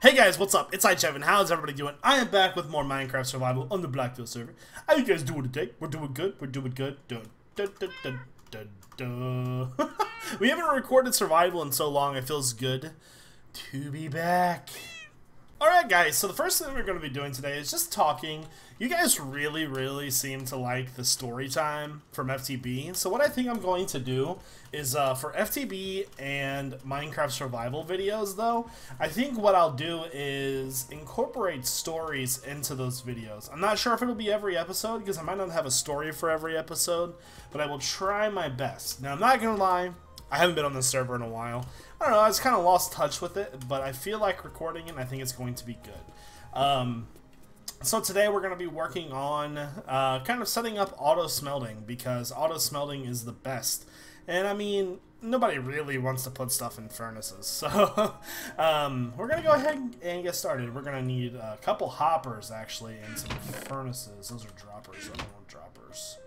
Hey guys, what's up? It's iJevin. How's everybody doing? I am back with more Minecraft Survival on the Blackfield server. How you guys doing today? We're doing good. We're doing good. We haven't recorded Survival in so long. It feels good to be back. Alright guys, so the first thing we're going to be doing today is just talking. You guys really seem to like the story time from FTB. So what I think I'm going to do is for FTB and Minecraft Survival videos though, I think what I'll do is incorporate stories into those videos. I'm not sure if it'll be every episode because I might not have a story for every episode, but I will try my best. Now I'm not going to lie, I haven't been on this server in a while. I don't know, I just kind of lost touch with it, but I feel like recording it and I think it's going to be good. So today we're going to be working on kind of setting up auto smelting because auto smelting is the best. And I mean, nobody really wants to put stuff in furnaces. So we're going to go ahead and get started. We're going to need a couple hoppers actually and some furnaces. Those are droppers. I don't want droppers.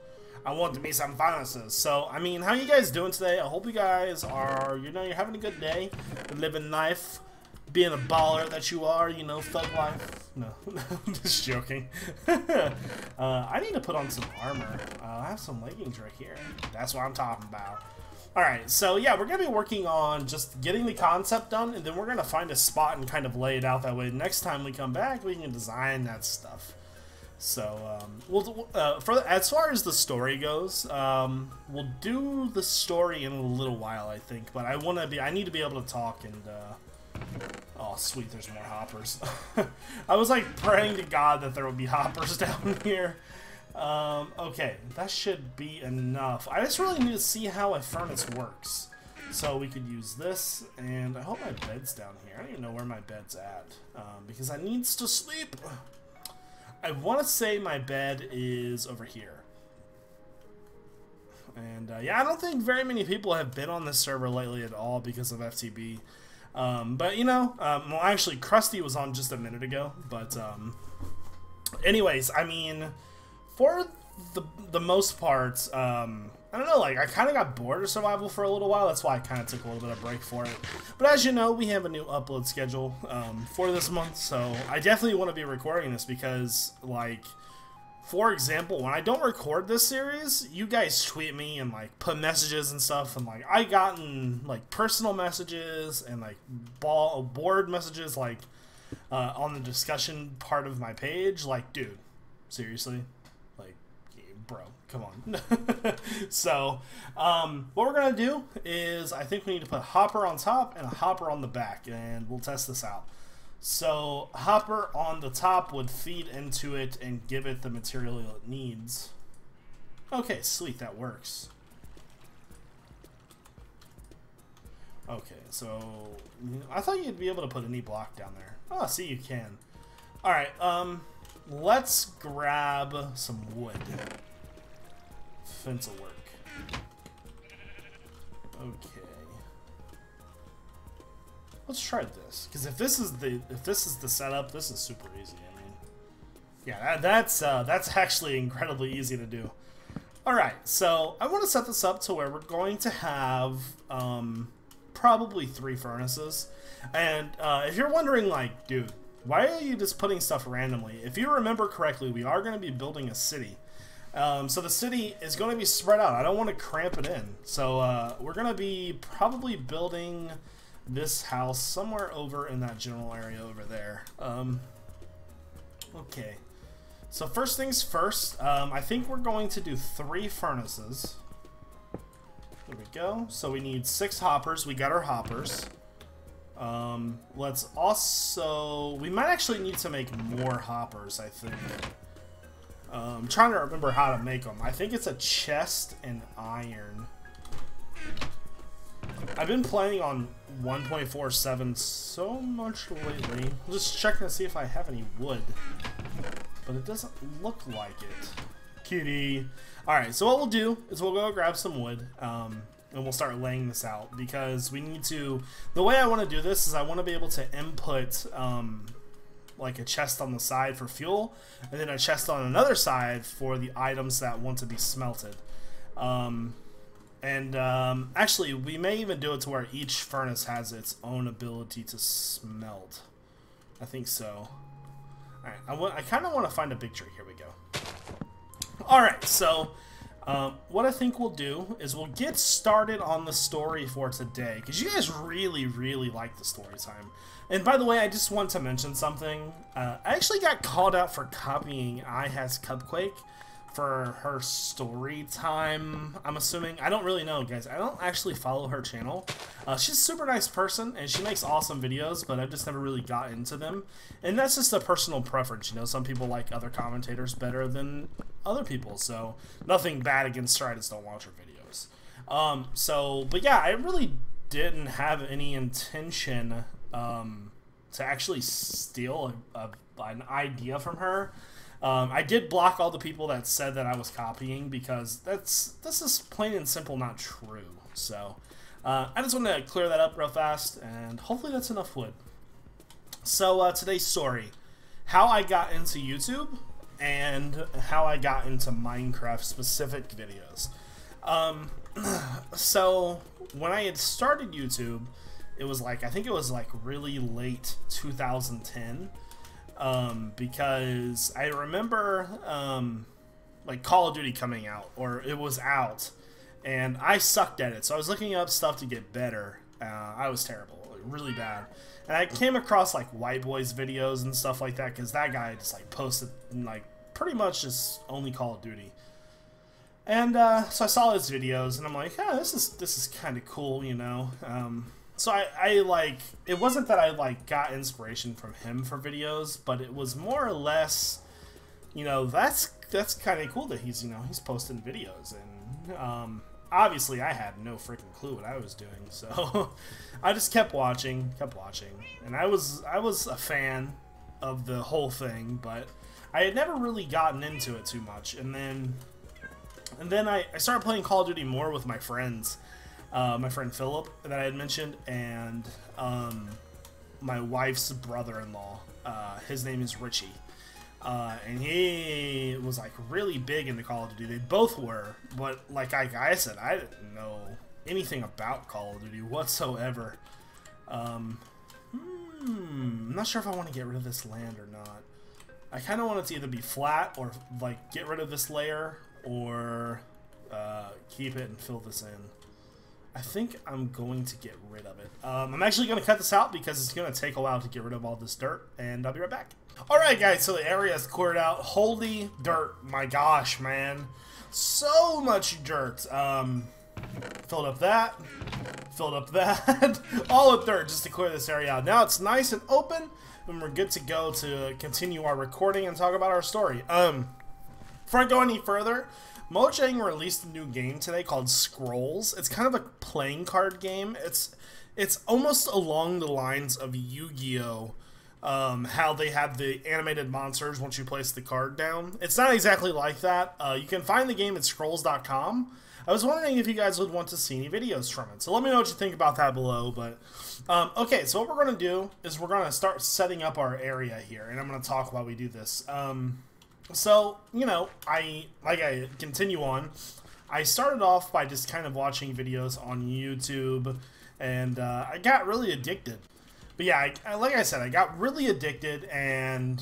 I want to be some furnaces. So, I mean, how you guys doing today? I hope you guys are, you know, you're having a good day. You're living life. Being a baller that you are, you know, thug life. No, I'm just joking. I need to put on some armor. I have some leggings right here. That's what I'm talking about. Alright, so yeah, we're going to be working on just getting the concept done, and then we're going to find a spot and kind of lay it out that way. Next time we come back, we can design that stuff. So, as far as the story goes, we'll do the story in a little while, I think. But I need to be able to talk and, oh, sweet, there's more hoppers. I was like praying to God that there would be hoppers down here. Okay, that should be enough. I just really need to see how a furnace works. So we could use this, and I hope my bed's down here. I don't even know where my bed's at, because I needs to sleep. I want to say my bed is over here. And yeah, I don't think very many people have been on this server lately at all because of FTB. But you know, well actually Krusty was on just a minute ago, but anyways, I mean, for the most part, I don't know, like I kind of got bored of survival for a little while. That's why I kind of took a little bit of break for it. But as you know, we have a new upload schedule for this month, so I definitely want to be recording this because, like, for example, when I don't record this series, you guys tweet me and like put messages and stuff, and like I gotten like personal messages and like board messages like on the discussion part of my page. Like, dude, seriously, like, bro, come on. So, what we're gonna do is I think we need to put a hopper on top and a hopper on the back, and we'll test this out. So, hopper on the top would feed into it and give it the material it needs. Okay, sweet, that works. Okay, so I thought you'd be able to put any block down there. Oh, see, you can. Alright, let's grab some wood. Fence will work. Okay. Let's try this, because if this is the setup, this is super easy. I mean, yeah, that's actually incredibly easy to do. All right, so I want to set this up to where we're going to have probably 3 furnaces. And if you're wondering, like, dude, why are you just putting stuff randomly? If you remember correctly, we are going to be building a city. So the city is going to be spread out. I don't want to cramp it in. So we're going to be probably building this house somewhere over in that general area over there. Okay, so first things first, I think we're going to do 3 furnaces. There we go. So we need 6 hoppers. We got our hoppers. Let's also, we might actually need to make more hoppers, I think. I'm trying to remember how to make them. I think it's a chest and iron. I've been playing on 1.47 so much lately. I'm just checking to see if I have any wood, but it doesn't look like it. Cutie. Alright, so what we'll do is we'll go grab some wood, and we'll start laying this out, because we need to, the way I want to do this is I want to be able to input like a chest on the side for fuel, and then a chest on another side for the items that want to be smelted. Actually, we may even do it to where each furnace has its own ability to smelt. I think so. Alright, I kind of want to find a picture. Here we go. Alright, so what I think we'll do is we'll get started on the story for today, because you guys really, really like the story time. And by the way, I just want to mention something. I actually got called out for copying iHasCupquake for her story time, I'm assuming. I don't really know, guys. I don't actually follow her channel. She's a super nice person, and she makes awesome videos, but I've just never really got into them. And that's just a personal preference, you know. Some people like other commentators better than other people, so nothing bad against her. I just don't watch her videos. But yeah, I really didn't have any intention to actually steal an idea from her. I did block all the people that said that I was copying, because this is plain and simple not true. So I just want to clear that up real fast, and hopefully that's enough wood. So today's story: how I got into YouTube and how I got into Minecraft specific videos. So when I had started YouTube, it was like, I think it was like really late 2010. Because I remember like Call of Duty coming out, or it was out, and I sucked at it, so I was looking up stuff to get better. I was terrible, like, really bad, and I came across like White Boy's videos and stuff like that, because that guy just like posted like pretty much just only Call of Duty. And so I saw his videos, and I'm like, yeah, this is kind of cool, you know. So I like, it wasn't that I like got inspiration from him for videos, but it was more or less, you know, that's kind of cool that he's, you know, he's posting videos. And obviously I had no freaking clue what I was doing, so I just kept watching, and I was a fan of the whole thing, but I had never really gotten into it too much. And then I started playing Call of Duty more with my friends. My friend Philip that I had mentioned, and my wife's brother-in-law. His name is Richie, and he was like really big into Call of Duty. They both were, but like I said, I didn't know anything about Call of Duty whatsoever. I'm not sure if I want to get rid of this land or not. I kind of want it to either be flat, or like get rid of this layer, or keep it and fill this in. I think I'm going to get rid of it. I'm actually going to cut this out because it's going to take a while to get rid of all this dirt, and I'll be right back. Alright guys, so the area is cleared out. Holy dirt, my gosh, man. So much dirt. Filled up that, all with dirt just to clear this area out. Now it's nice and open, and we're good to go to continue our recording and talk about our story. Before I go any further, Mojang released a new game today called Scrolls. It's kind of a playing card game. It's almost along the lines of Yu-Gi-Oh! How they have the animated monsters once you place the card down. It's not exactly like that. You can find the game at scrolls.com. I was wondering if you guys would want to see any videos from it. So let me know what you think about that below. But okay, so what we're going to do is we're going to start setting up our area here, and I'm going to talk while we do this. So, you know, I continue on. I started off by just kind of watching videos on YouTube, and I got really addicted. But yeah, like I said, I got really addicted, and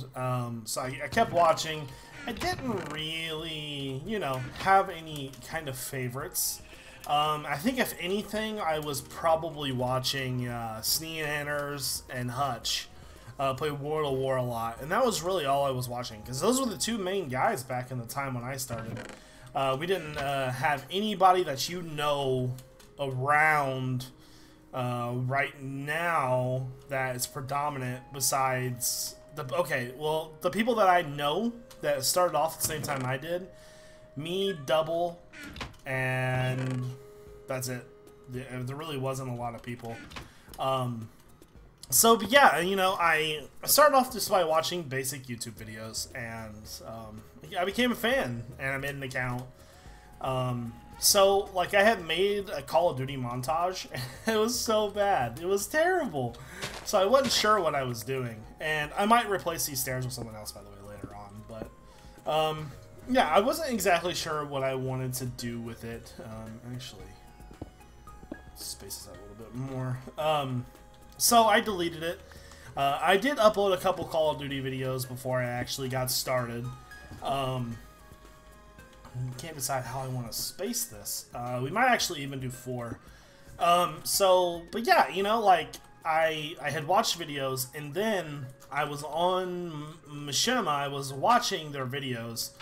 so I kept watching. I didn't really, you know, have any kind of favorites. I think if anything, I was probably watching Jevinator and Hutch play World of War a lot, and that was really all I was watching, because those were the two main guys back in the time when I started. We didn't have anybody that you know around right now that is predominant besides the the people that I know that started off at the same time I did. Me, Double, and that's it. There really wasn't a lot of people. So, but yeah, you know, I started off just by watching basic YouTube videos, and I became a fan, and I made an account. So, like, I had made a Call of Duty montage, and it was so bad. It was terrible. So I wasn't sure what I was doing, and I might replace these stairs with someone else, by the way, later on. But, yeah, I wasn't exactly sure what I wanted to do with it. Actually, space this out a little bit more. So I deleted it. I did upload a couple Call of Duty videos before I actually got started. Can't decide how I want to space this. We might actually even do 4. But yeah, you know, like, I had watched videos, and then I was on Machinima. I was watching their videos,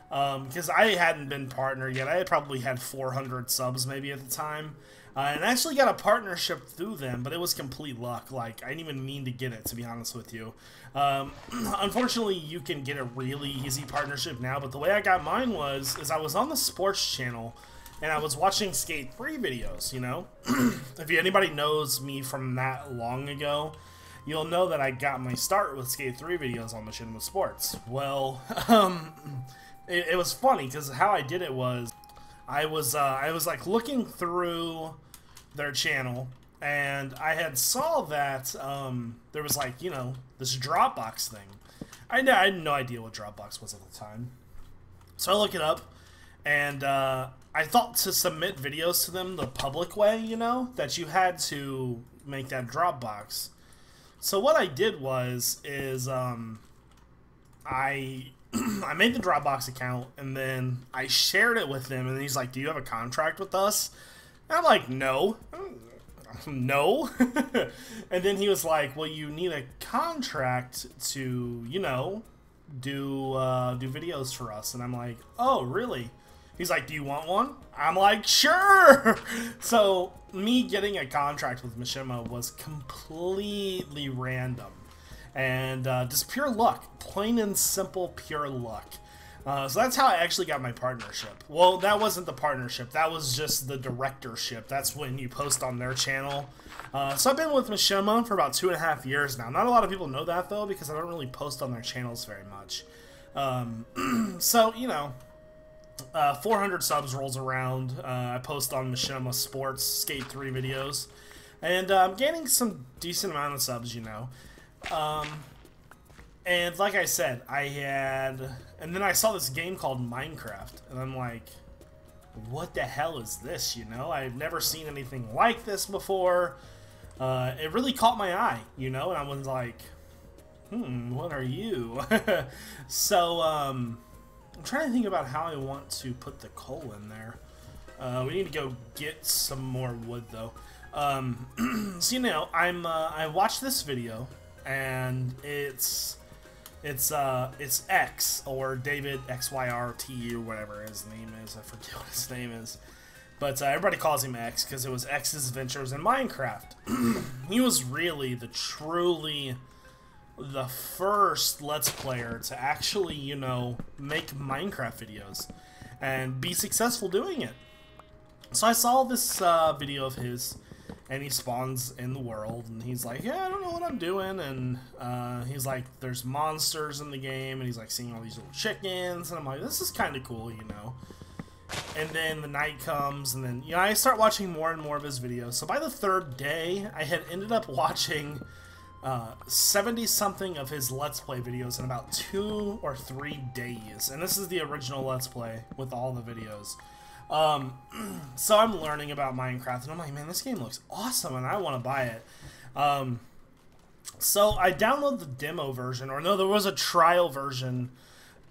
because I hadn't been partnered yet. I had probably had 400 subs maybe at the time. And I actually got a partnership through them, but it was complete luck. Like, I didn't even mean to get it, to be honest with you. Unfortunately, you can get a really easy partnership now, but the way I got mine is I was on the sports channel, and I was watching Skate 3 videos, you know? If anybody knows me from that long ago, you'll know that I got my start with Skate 3 videos on Machinima Sports. Well, it was funny, because how I did it was, I was like looking through their channel, and I had saw that there was, like, you know, this Dropbox thing. I had no idea what Dropbox was at the time, so I look it up, and I thought to submit videos to them the public way, you know, that you had to make that Dropbox. So what I did is I made the Dropbox account, and then I shared it with him, and he's like, "Do you have a contract with us?" And I'm like, "No." No. And then he was like, "Well, you need a contract to, you know, do videos for us." And I'm like, "Oh, really?" He's like, "Do you want one?" I'm like, "Sure." So me getting a contract with Machinima was completely random. And just pure luck. Plain and simple pure luck. So that's how I actually got my partnership. Well, that wasn't the partnership. That was just the directorship. That's when you post on their channel. So I've been with Machinima for about 2.5 years now. Not a lot of people know that, though, because I don't really post on their channels very much. So, you know, 400 subs rolls around. I post on Machinima Sports Skate 3 videos. And I'm gaining some decent amount of subs, you know. And like I said, and then I saw this game called Minecraft, and I'm like, what the hell is this, you know? I've never seen anything like this before. It really caught my eye, you know, and I was like, what are you? So, I'm trying to think about how I want to put the coal in there. We need to go get some more wood, though. So, you know, I watched this video, and it's X, or David XYRT, or whatever his name is. I forget what his name is. But everybody calls him X because it was X's Adventures in Minecraft. He was really truly the first Let's Player to actually, you know, make Minecraft videos and be successful doing it. So I saw this video of his, and he spawns in the world, and he's like, yeah, I don't know what I'm doing, and he's like, there's monsters in the game, and he's like seeing all these little chickens, and I'm like, this is kind of cool, you know. And then the night comes, and then, you know, I start watching more and more of his videos. So by the 3rd day, I had ended up watching 70-something of his Let's Play videos in about 2 or 3 days, and this is the original Let's Play with all the videos. So I'm learning about Minecraft, and I'm like, man, this game looks awesome, and I want to buy it. So I downloaded the demo version, or no, there was a trial version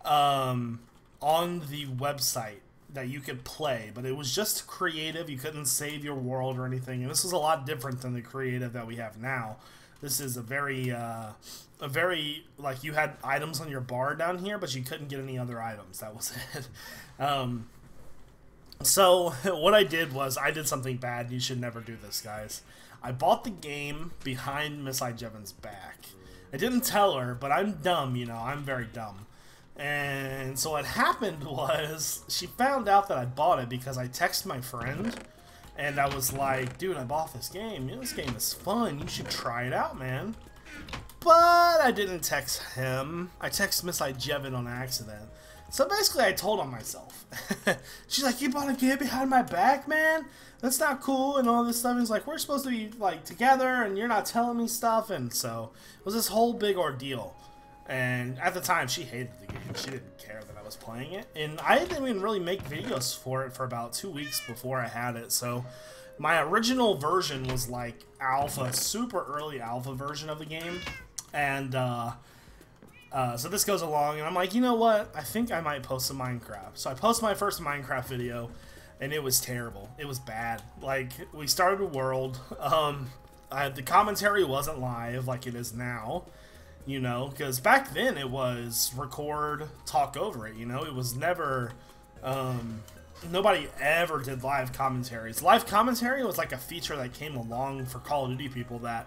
on the website that you could play, but it was just creative. You couldn't save your world or anything, and this was a lot different than the creative that we have now. This is a very, like, you had items on your bar down here, but you couldn't get any other items. That was it. So what I did was, I did something bad. You should never do this, guys. I bought the game behind Miss iJevin's back. I didn't tell her, but I'm dumb, you know. I'm very dumb. And so what happened was, she found out that I bought it because I texted my friend, and I was like, dude, I bought this game. You know, this game is fun. You should try it out, man. But I didn't text him. I texted Miss iJevin on accident. So basically, I told on myself. She's like, you bought a game behind my back, man? That's not cool, and all this stuff. He's like, we're supposed to be, like, together, and you're not telling me stuff. And so it was this whole big ordeal. And at the time, she hated the game. She didn't care that I was playing it. And I didn't even really make videos for it for about 2 weeks before I had it. So my original version was like alpha, super early alpha version of the game. And so this goes along, and I'm like, you know what? I think I might post some Minecraft. So I post my first Minecraft video, and it was terrible. It was bad. Like, we started a world. The commentary wasn't live like it is now, you know, because back then it was record, talk over it, you know. It was never, nobody ever did live commentaries. Live commentary was like a feature that came along for Call of Duty people that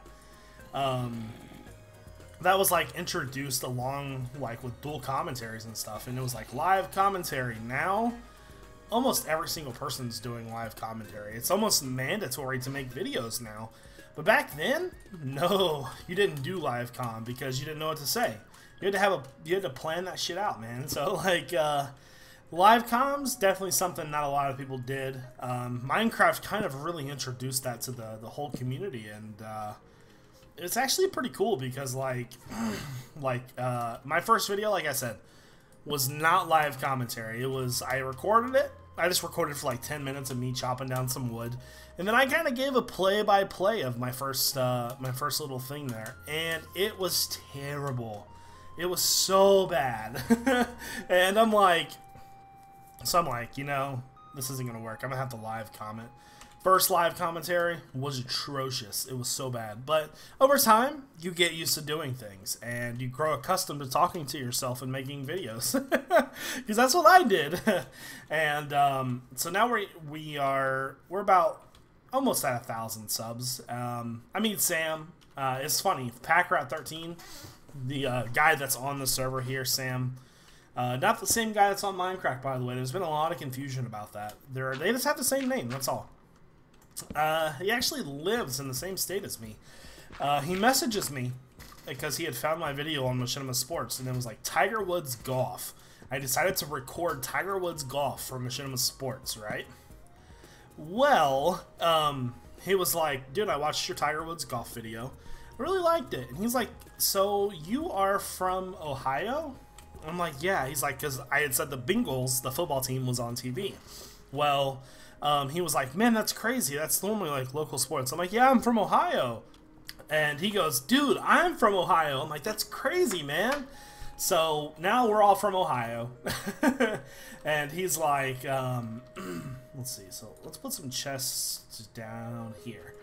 was like introduced along like with dual commentaries and stuff, and it was like live commentary. Now almost every single person's doing live commentary. It's almost mandatory to make videos now. But back then, no, you didn't do live com because you didn't know what to say. You had to plan that shit out, man. So like live com's definitely something not a lot of people did. Minecraft kind of really introduced that to the whole community, and it's actually pretty cool because like my first video, like I said, was not live commentary. It was, I recorded it. I just recorded for like 10 minutes of me chopping down some wood, and then I kind of gave a play-by-play of my first little thing there, and it was terrible. It was so bad. And I'm like, you know, this isn't gonna work. I'm gonna have to live comment. First live commentary was atrocious. It was so bad. But over time, you get used to doing things, and you grow accustomed to talking to yourself and making videos. Because that's what I did. And so now we're about almost at 1,000 subs. I mean, Sam, it's funny. PackRat13, the guy that's on the server here, Sam. Not the same guy that's on Minecraft, by the way. There's been a lot of confusion about that. They just have the same name, that's all. He actually lives in the same state as me. He messages me because he had found my video on Machinima Sports, and it was like Tiger Woods Golf. I decided to record Tiger Woods Golf for Machinima Sports, right? Well, he was like, dude, I watched your Tiger Woods Golf video. I really liked it. And he's like, so you are from Ohio? I'm like, yeah. He's like, because I had said the Bengals, the football team, was on TV. Well, he was like, man, that's crazy. That's normally like local sports. I'm like, yeah, I'm from Ohio. And he goes, dude, I'm from Ohio. I'm like, that's crazy, man. So now we're all from Ohio. And he's like, let's see. So let's put some chests down here.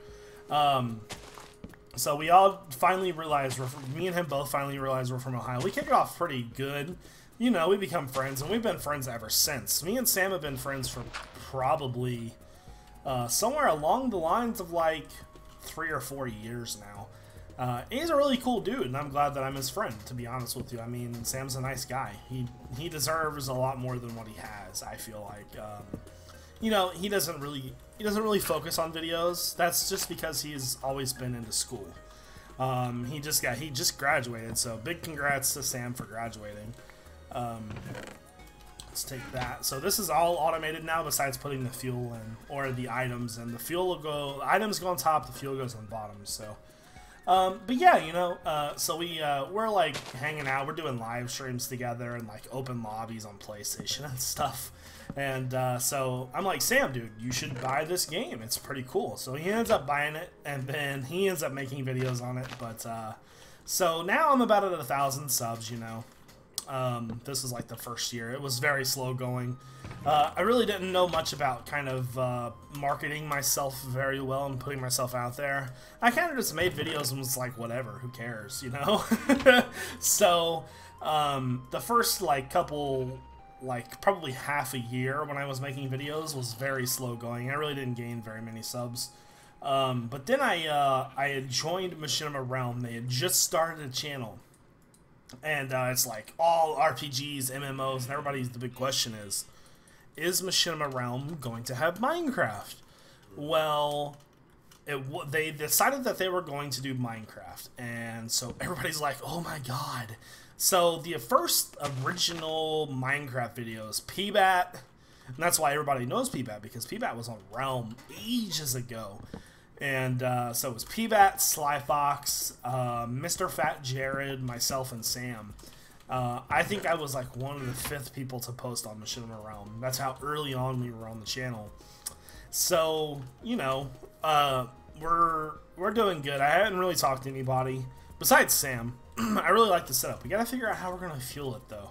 So we all finally realized, me and him both finally realized we're from Ohio. We kicked it off pretty good. You know, we become friends, and we've been friends ever since. Me and Sam have been friends for probably somewhere along the lines of like 3 or 4 years now. He's a really cool dude, and I'm glad that I'm his friend, to be honest with you. I mean, Sam's a nice guy. He deserves a lot more than what he has, I feel like. You know, he doesn't really focus on videos. That's just because he's always been into school. He just graduated, so big congrats to Sam for graduating. Let's take that. So this is all automated now, besides putting the fuel in, or the items, and the fuel will go, items go on top, the fuel goes on the bottom. So but yeah, you know, so we're like hanging out, we're doing live streams together and like open lobbies on PlayStation and stuff. And so I'm like, Sam, dude, you should buy this game. It's pretty cool. So he ends up buying it, and then he ends up making videos on it. But so now I'm about at 1,000 subs, you know. This is like the first year. It was very slow going. I really didn't know much about kind of marketing myself very well and putting myself out there. I kind of just made videos and was like, whatever, who cares, you know? So the first like couple, like probably half a year when I was making videos was very slow going. I really didn't gain very many subs. But then I had joined Machinima Realm. They had just started a channel. And it's like all RPGs, MMOs, and the big question is Machinima Realm going to have Minecraft? Well, they decided that they were going to do Minecraft, and so everybody's like, oh my god. So the first original Minecraft videos, PBAT, and that's why everybody knows PBAT, because PBAT was on Realm ages ago. And so it was PBAT, Slyfox, Mr. Fat Jared, myself, and Sam. I think I was like one of the 5th people to post on Machinima Realm. That's how early on we were on the channel. So, you know, we're doing good. I haven't really talked to anybody besides Sam. I really like the setup. We gotta figure out how we're gonna fuel it though.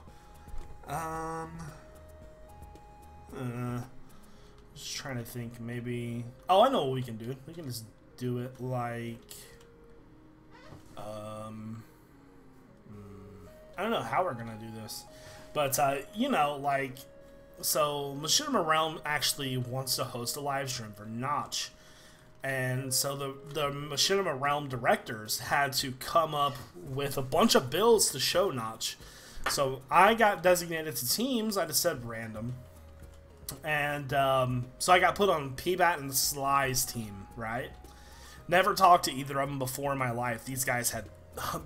Just trying to think, maybe. Oh, I know what we can do. We can just do it like. I don't know how we're gonna do this, but you know, like, so Machinima Realm actually wants to host a live stream for Notch, and so the Machinima Realm directors had to come up with a bunch of builds to show Notch. So I got designated to teams. I just said random, and so I got put on PBAT and Sly's team. Right? Never talked to either of them before in my life. These guys had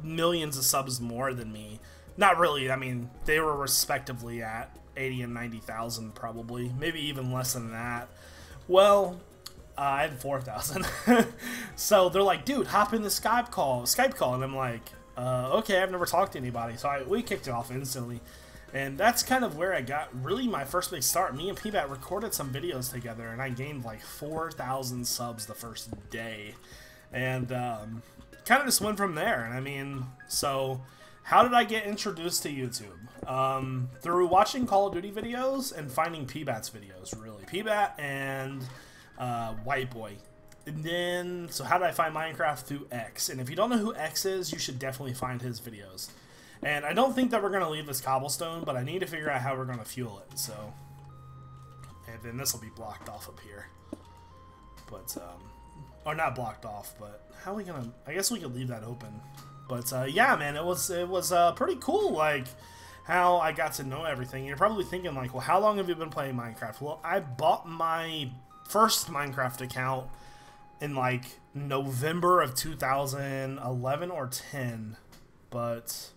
millions of subs more than me. Not really. I mean, they were respectively at 80 and 90,000 probably. Maybe even less than that. Well, I had 4,000. So they're like, dude, hop in the Skype call. And I'm like, okay, I've never talked to anybody. So we kicked it off instantly. And that's kind of where I got really my first big start. Me and PBAT recorded some videos together, and I gained like 4,000 subs the first day. And kind of just went from there. And I mean, so how did I get introduced to YouTube? Through watching Call of Duty videos and finding PBAT's videos, really. PBAT and White Boy. And then, so how did I find Minecraft? Through X. And if you don't know who X is, you should definitely find his videos. And I don't think that we're going to leave this cobblestone, but I need to figure out how we're going to fuel it, so. And then this will be blocked off up here. But, or not blocked off, but how are we going to, I guess we could leave that open. But, yeah, man, it was pretty cool, like, how I got to know everything. You're probably thinking, like, well, how long have you been playing Minecraft? Well, I bought my first Minecraft account in, like, November of 2011 or 10, but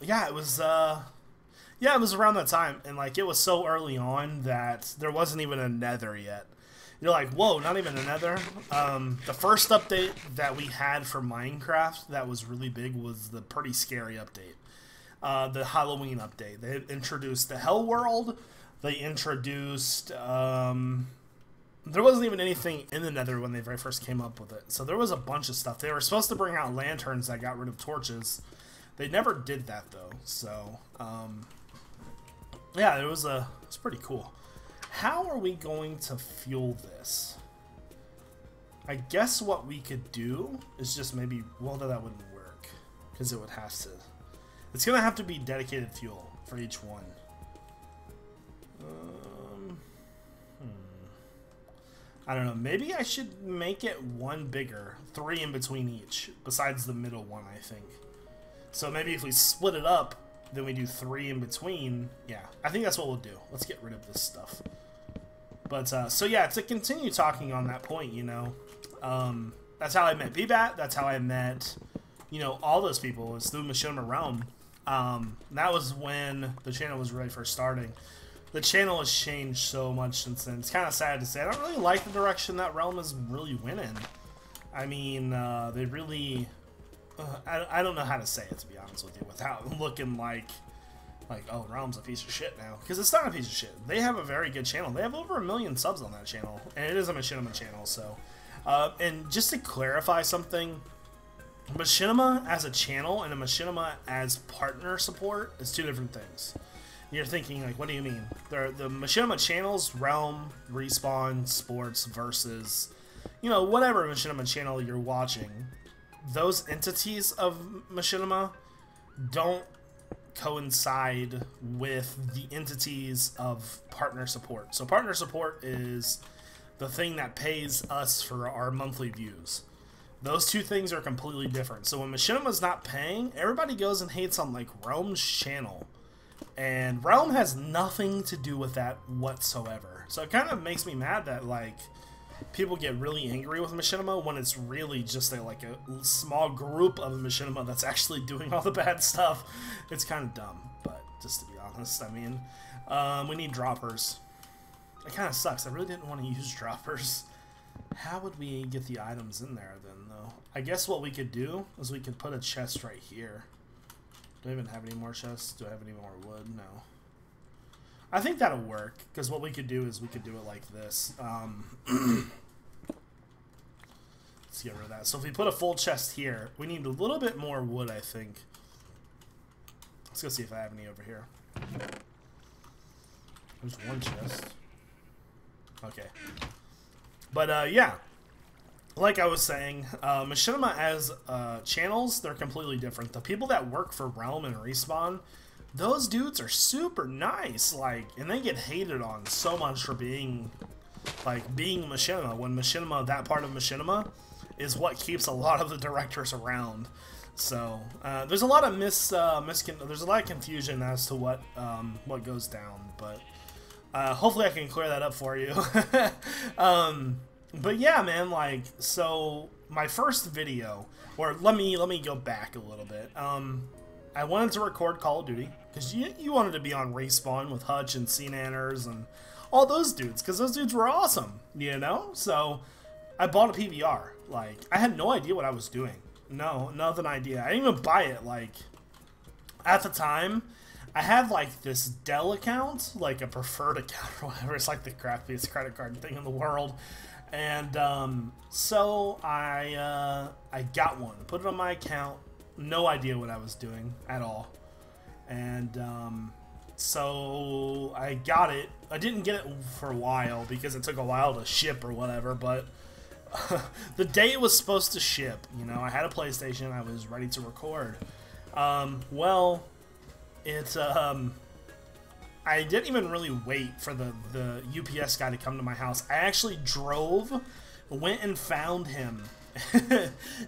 yeah, it was around that time, and like it was so early on that there wasn't even a nether yet. You're like, whoa, not even a nether. The first update that we had for Minecraft that was really big was the pretty scary update, the Halloween update. They introduced the Hell World. They introduced there wasn't even anything in the nether when they very first came up with it. So there was a bunch of stuff. They were supposed to bring out lanterns that got rid of torches. They never did that though. So yeah, it was pretty cool. How are we going to fuel this? I guess what we could do is just maybe, well, that wouldn't work because it would have to. It's gonna have to be dedicated fuel for each one. I don't know, maybe I should make it one bigger, 3 in between each, besides the middle one, I think. So maybe if we split it up, then we do 3 in between. Yeah, I think that's what we'll do. Let's get rid of this stuff. But, so yeah, to continue talking on that point, you know, that's how I met PBAT, that's how I met, you know, all those people, was through Machinima Realm. That was when the channel was really first starting. The channel has changed so much since then. It's kind of sad to say. I don't really like the direction that Realm is really winning. I mean, they really... I don't know how to say it, to be honest with you, without looking like, oh, Realm's a piece of shit now. Because it's not a piece of shit. They have a very good channel. They have over 1 million subs on that channel. And it is a Machinima channel, so... and just to clarify something, Machinima as a channel and a Machinima as partner support is 2 different things. You're thinking, like, what do you mean? The Machinima channels, Realm, Respawn, Sports, versus, you know, whatever Machinima channel you're watching, those entities of Machinima don't coincide with the entities of partner support. So partner support is the thing that pays us for our monthly views. Those 2 things are completely different. So when Machinima's not paying, everybody goes and hates on, like, Realm's channel. And Realm has nothing to do with that whatsoever. So it kind of makes me mad that, like, people get really angry with Machinima when it's really just a small group of Machinima that's actually doing all the bad stuff. It's kind of dumb, but just to be honest, I mean, we need droppers. It kind of sucks. I really didn't want to use droppers. How would we get the items in there then, though? I guess what we could do is we could put a chest right here. Do I even have any more chests? Do I have any more wood? No. I think that'll work, because what we could do is we could do it like this. Let's Let's get rid of that. So if we put a full chest here, we need a little bit more wood, I think. Let's go see if I have any over here. There's one chest. Okay. But, yeah. Like I was saying, Machinima as channels, they're completely different. The people that work for Realm and Respawn, those dudes are super nice. Like, and they get hated on so much for being, like, being Machinima. When Machinima, that part of Machinima, is what keeps a lot of the directors around. So there's a lot of there's a lot of confusion as to what goes down, but hopefully I can clear that up for you. But yeah, man, like, so my first video, or let me go back a little bit. I wanted to record Call of Duty because you wanted to be on Respawn with Hutch and Cnanners and all those dudes, because those dudes were awesome, you know. So I bought a PVR. Like, I had no idea what I was doing. No, nothing idea. I didn't even buy it. Like, at the time, I had, like, this Dell account, like a preferred account or whatever. It's like the crappiest credit card thing in the world. And, so I got one, put it on my account, no idea what I was doing at all. And, so I got it. I didn't get it for a while because it took a while to ship or whatever, but the day it was supposed to ship, you know, I had a PlayStation, I was ready to record. Well, it's, I didn't even really wait for the UPS guy to come to my house. I actually drove, went and found him,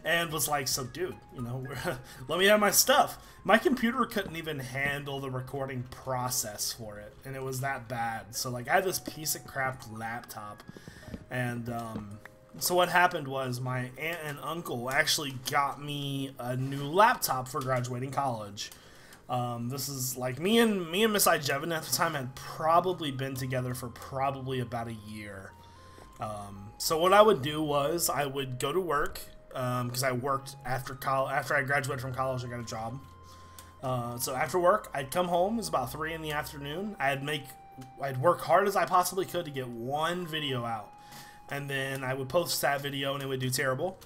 and was like, so dude, you know, let me have my stuff. My computer couldn't even handle the recording process for it, and it was that bad. So, like, I had this piece of crap laptop, and, so what happened was my aunt and uncle actually got me a new laptop for graduating college. This is like me and Miss iJevin at the time had probably been together for probably about a year. So what I would do was I would go to work because I worked after I graduated from college. I got a job. So after work, I'd come home. It was about 3 in the afternoon. I'd work hard as I possibly could to get one video out. And then I would post that video and it would do terrible.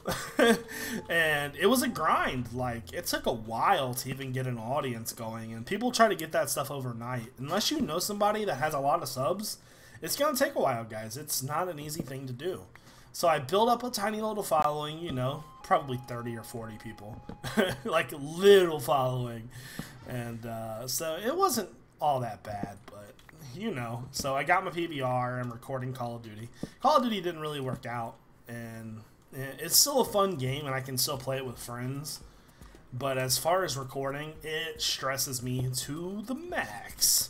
And it was a grind. Like, it took a while to even get an audience going. And people try to get that stuff overnight. Unless you know somebody that has a lot of subs, it's going to take a while, guys. It's not an easy thing to do. So I built up a tiny little following, you know, probably 30 or 40 people. Like, little following. And so it wasn't all that bad, but you know. So I got my PVR, I'm recording Call of Duty. Call of Duty didn't really work out, and it's still a fun game, and I can still play it with friends. But as far as recording, it stresses me to the max.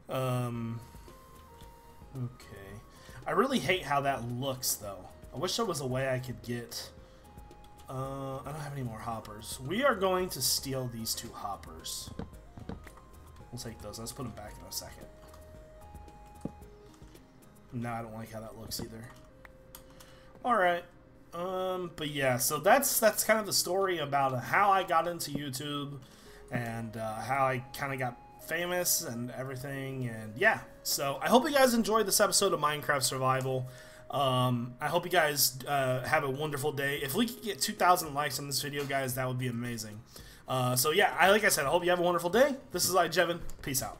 Okay. I really hate how that looks, though. I wish there was a way I could get... I don't have any more hoppers. We are going to steal these 2 hoppers. We'll take those. Let's put them back in a second. No, I don't like how that looks either. Alright. But yeah, so that's kind of the story about how I got into YouTube and how I kind of got famous and everything. And yeah, so I hope you guys enjoyed this episode of Minecraft Survival. I hope you guys have a wonderful day. If we could get 2,000 likes on this video, guys, that would be amazing. So yeah, like I said, I hope you have a wonderful day. This is iJevin. Peace out.